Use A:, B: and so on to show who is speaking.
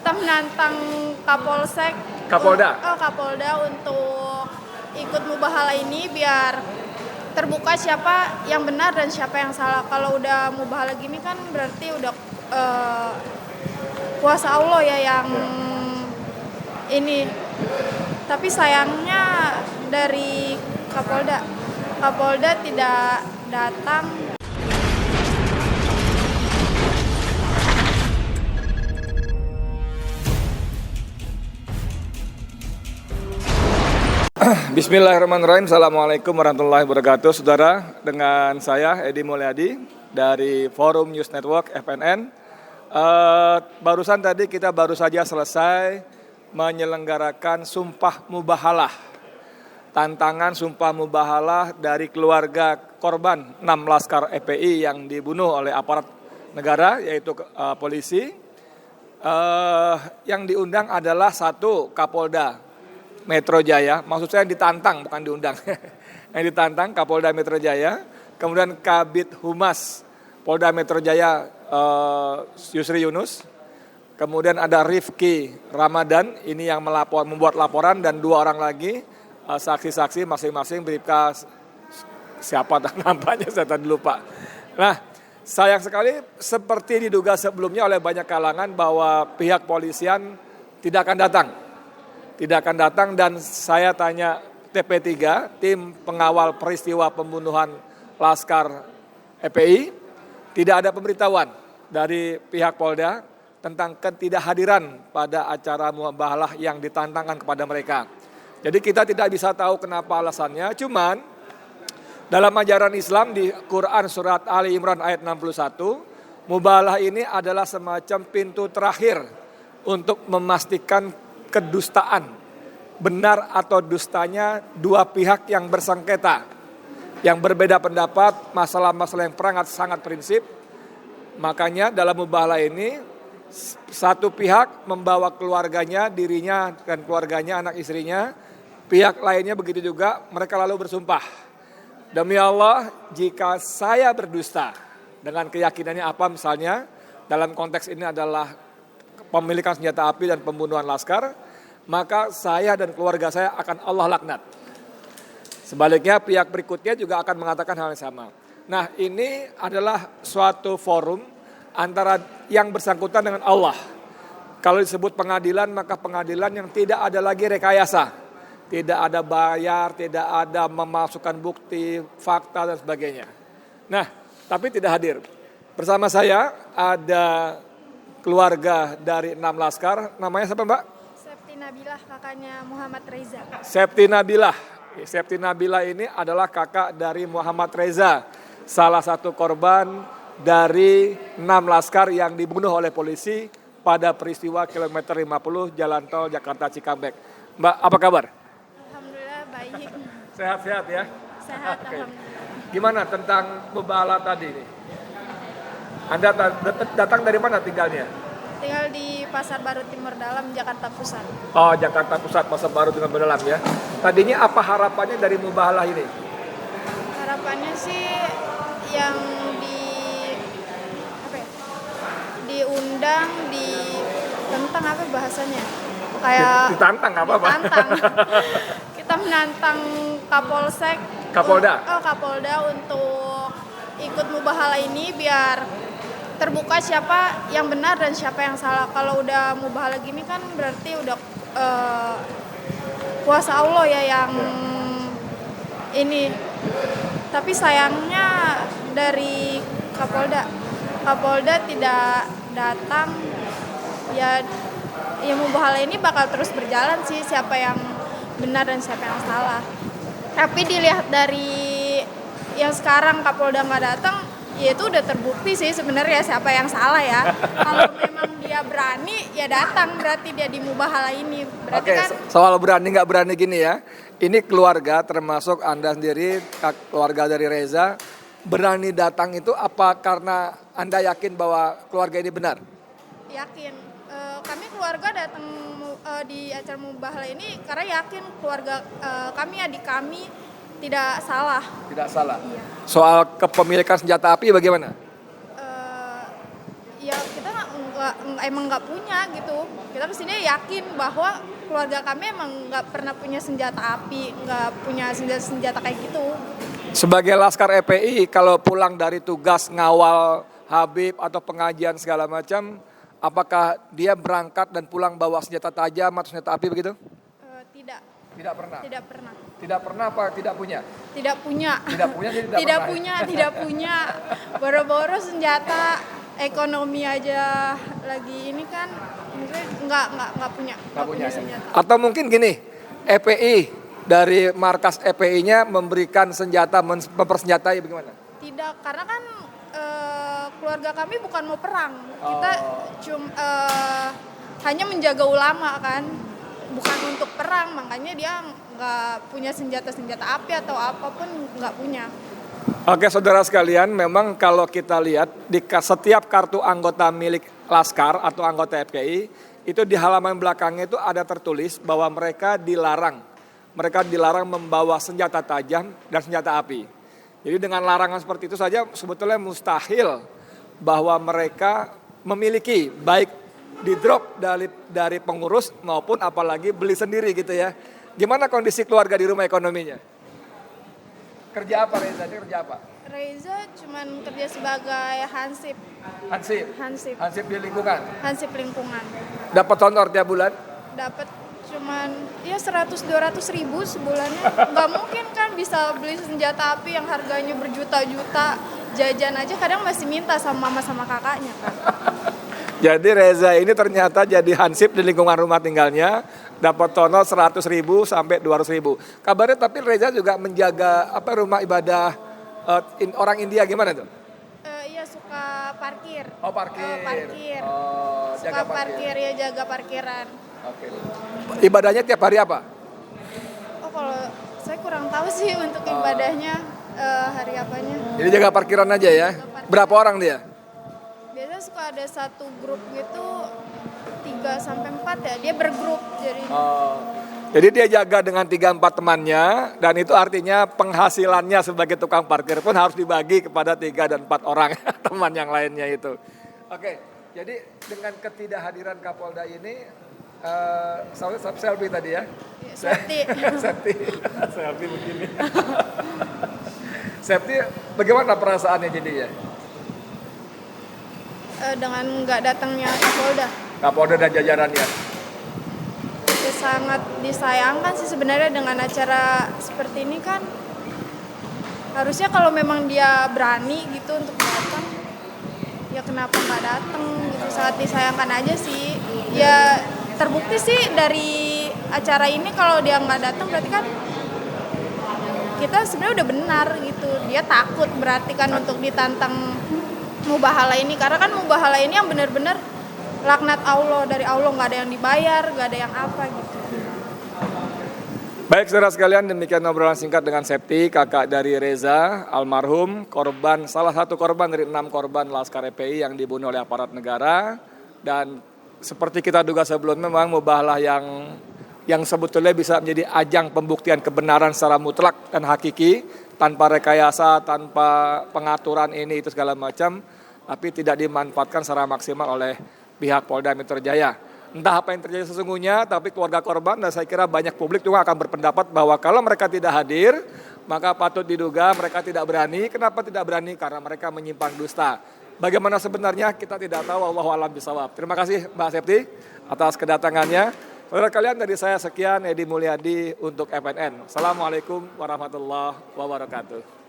A: kita menantang Kapolda untuk ikut mubahalah ini biar terbuka siapa yang benar dan siapa yang salah. Kalau udah mubahalah gini kan berarti udah kuasa Allah ya yang ini. Tapi sayangnya dari Kapolda tidak datang.
B: Bismillahirrahmanirrahim. Assalamualaikum warahmatullahi wabarakatuh. Saudara, dengan saya Edi Mulyadi dari Forum News Network FNN. Barusan tadi kita baru saja selesai menyelenggarakan Sumpah Mubahalah. Tantangan Sumpah Mubahalah dari keluarga korban 6 Laskar FPI yang dibunuh oleh aparat negara, yaitu polisi. Yang diundang adalah satu Kapolda Metro Jaya, maksud saya ditantang bukan diundang. Yang ditantang Kapolda Metro Jaya, kemudian Kabid Humas Polda Metro Jaya Yusri Yunus, kemudian ada Rifki Ramadan, ini yang membuat laporan, dan 2 orang lagi saksi-saksi masing-masing. Bribka siapa namanya saya tadi lupa. Nah, sayang sekali seperti diduga sebelumnya oleh banyak kalangan bahwa pihak polisian tidak akan datang dan saya tanya TP3, tim pengawal peristiwa pembunuhan Laskar FPI, tidak ada pemberitahuan dari pihak Polda tentang ketidakhadiran pada acara mubahalah yang ditantangkan kepada mereka. Jadi kita tidak bisa tahu kenapa alasannya, cuman dalam ajaran Islam di Quran surat Ali Imran ayat 61, mubahalah ini adalah semacam pintu terakhir untuk memastikan kedustaan, benar atau dustanya dua pihak yang bersengketa, yang berbeda pendapat, masalah-masalah yang sangat prinsip. Makanya dalam mubahalah ini satu pihak membawa keluarganya, dirinya dan keluarganya, anak istrinya, pihak lainnya begitu juga, mereka lalu bersumpah, demi Allah jika saya berdusta dengan keyakinannya apa, misalnya dalam konteks ini adalah pemilikan senjata api dan pembunuhan Laskar, maka saya dan keluarga saya akan Allah laknat. Sebaliknya pihak berikutnya juga akan mengatakan hal yang sama. Nah, ini adalah suatu forum antara yang bersangkutan dengan Allah. Kalau disebut pengadilan, maka pengadilan yang tidak ada lagi rekayasa. Tidak ada bayar, tidak ada memasukkan bukti, fakta dan sebagainya. Nah, tapi tidak hadir. Bersama saya ada keluarga dari 6 Laskar, namanya siapa Mbak?
A: Septi Nabilah, kakaknya Muhammad Reza.
B: Septi Nabilah ini adalah kakak dari Muhammad Reza, salah satu korban dari 6 Laskar yang dibunuh oleh polisi pada peristiwa kilometer 50 Jalan Tol Jakarta Cikampek. Mbak, apa kabar?
A: Alhamdulillah baik.
B: Sehat-sehat ya?
A: Sehat,
B: Okay.
A: alhamdulillah.
B: Gimana tentang mubahalah tadi nih? Anda datang dari mana tinggalnya?
A: Tinggal di Pasar Baru Timur Dalam, Jakarta Pusat.
B: Oh, Jakarta Pusat, Pasar Baru Timur Dalam ya. Tadinya apa harapannya dari mubahalah ini?
A: Harapannya sih yang diundang, tentang apa bahasanya? Kayak
B: Ditantang apa?
A: Ditantang. Kita menantang Kapolda untuk ikut mubahalah ini biar terbuka siapa yang benar dan siapa yang salah. Kalau udah mubahalah gini kan berarti udah kuasa Allah ya yang ini. Tapi sayangnya dari Kapolda tidak datang. Ya mubahalah ini bakal terus berjalan sih, siapa yang benar dan siapa yang salah. Tapi dilihat dari yang sekarang Kapolda nggak datang, ya itu udah terbukti sih sebenarnya siapa yang salah ya. Kalau memang dia berani ya datang, berarti dia di mubahalah ini. Berarti kan
B: soal berani nggak berani gini ya. Ini keluarga termasuk Anda sendiri, keluarga dari Reza, berani datang itu apa karena Anda yakin bahwa keluarga ini benar?
A: Yakin. Kami keluarga datang di acara mubahalah ini karena yakin keluarga kami, adik kami tidak salah.
B: Tidak salah.
A: Iya.
B: Soal kepemilikan senjata api bagaimana?
A: Ya kita emang nggak punya gitu. Kita pastinya yakin bahwa keluarga kami emang nggak pernah punya senjata api, nggak punya senjata kayak gitu.
B: Sebagai Laskar FPI, kalau pulang dari tugas ngawal Habib atau pengajian segala macam, apakah dia berangkat dan pulang bawa senjata tajam atau senjata api begitu?
A: Tidak.
B: Tidak pernah.
A: Tidak pernah.
B: Tidak pernah apa tidak punya?
A: Tidak punya.
B: Tidak punya jadi
A: Tidak punya. Boro-boro senjata ekonomi aja lagi ini kan, maksudnya nggak punya senjata.
B: Atau mungkin gini, FPI dari markas FPI-nya memberikan senjata, mempersenjatai bagaimana?
A: Tidak, karena kan keluarga kami bukan mau perang. Kita hanya menjaga ulama kan, bukan untuk perang. Makanya dia nggak punya senjata api atau apapun, nggak punya.
B: Oke saudara sekalian, memang kalau kita lihat di setiap kartu anggota milik Laskar atau anggota FPI, itu di halaman belakangnya itu ada tertulis bahwa mereka dilarang membawa senjata tajam dan senjata api. Jadi dengan larangan seperti itu saja sebetulnya mustahil bahwa mereka memiliki, baik di drop dari pengurus maupun apalagi beli sendiri gitu ya. Gimana kondisi keluarga di rumah ekonominya? Kerja apa Reza? Kerja apa?
A: Reza cuman kerja sebagai hansip.
B: Hansip di lingkungan?
A: Hansip lingkungan.
B: Dapat honor tiap bulan?
A: Dapat cuman ya 100-200 ribu sebulannya. Nggak mungkin kan bisa beli senjata api yang harganya berjuta-juta. Jajan aja kadang masih minta sama mama sama kakaknya kan.
B: Jadi Reza ini ternyata jadi hansip di lingkungan rumah tinggalnya, dapat honor 100 ribu sampai 200 ribu. Kabarnya tapi Reza juga menjaga rumah ibadah orang India, gimana tuh?
A: Iya suka parkir.
B: Oh parkir.
A: Suka parkir ya, jaga parkiran.
B: Oke. Ibadahnya tiap hari apa?
A: Oh kalau saya kurang tahu sih untuk ibadahnya hari apanya.
B: Jadi jaga parkiran aja ya. Berapa orang dia?
A: Biasanya suka ada satu grup gitu 3-4 ya, dia bergrup jadi.
B: Jadi dia jaga dengan 3-4 temannya, dan itu artinya penghasilannya sebagai tukang parkir pun harus dibagi kepada 3 dan 4 orang teman yang lainnya itu. Oke, jadi dengan ketidakhadiran Kapolda ini, selfie tadi ya? Selfie begini. Selfie, bagaimana perasaannya jadinya?
A: Dengan nggak datangnya
B: Kapolda dan jajarannya.
A: Ya, sangat disayangkan sih sebenarnya dengan acara seperti ini kan. Harusnya kalau memang dia berani gitu untuk datang, ya kenapa nggak datang gitu. Sangat disayangkan aja sih. Ya terbukti sih dari acara ini kalau dia nggak datang berarti kan kita sebenarnya udah benar gitu. Dia takut berarti kan untuk ditantang mubahala ini, karena kan mubahala ini yang benar-benar laknat Allah, dari Allah, nggak ada yang dibayar, nggak ada yang apa gitu.
B: Baik saudara sekalian, demikian obrolan singkat dengan Septi, kakak dari Reza almarhum, salah satu korban dari 6 korban Laskar FPI yang dibunuh oleh aparat negara. Dan seperti kita duga sebelumnya, memang mubahalah yang sebetulnya bisa menjadi ajang pembuktian kebenaran secara mutlak dan hakiki, tanpa rekayasa, tanpa pengaturan ini itu segala macam, tapi tidak dimanfaatkan secara maksimal oleh pihak Polda Metro Jaya. Entah apa yang terjadi sesungguhnya, tapi keluarga korban dan saya kira banyak publik juga akan berpendapat bahwa kalau mereka tidak hadir, maka patut diduga mereka tidak berani. Kenapa tidak berani? Karena mereka menyimpang dusta. Bagaimana sebenarnya kita tidak tahu, Allahu a'lam bishawab. Terima kasih Mbak Septi atas kedatangannya. Saudara kalian, dari saya sekian, Edi Mulyadi untuk FNN. Assalamualaikum warahmatullahi wabarakatuh.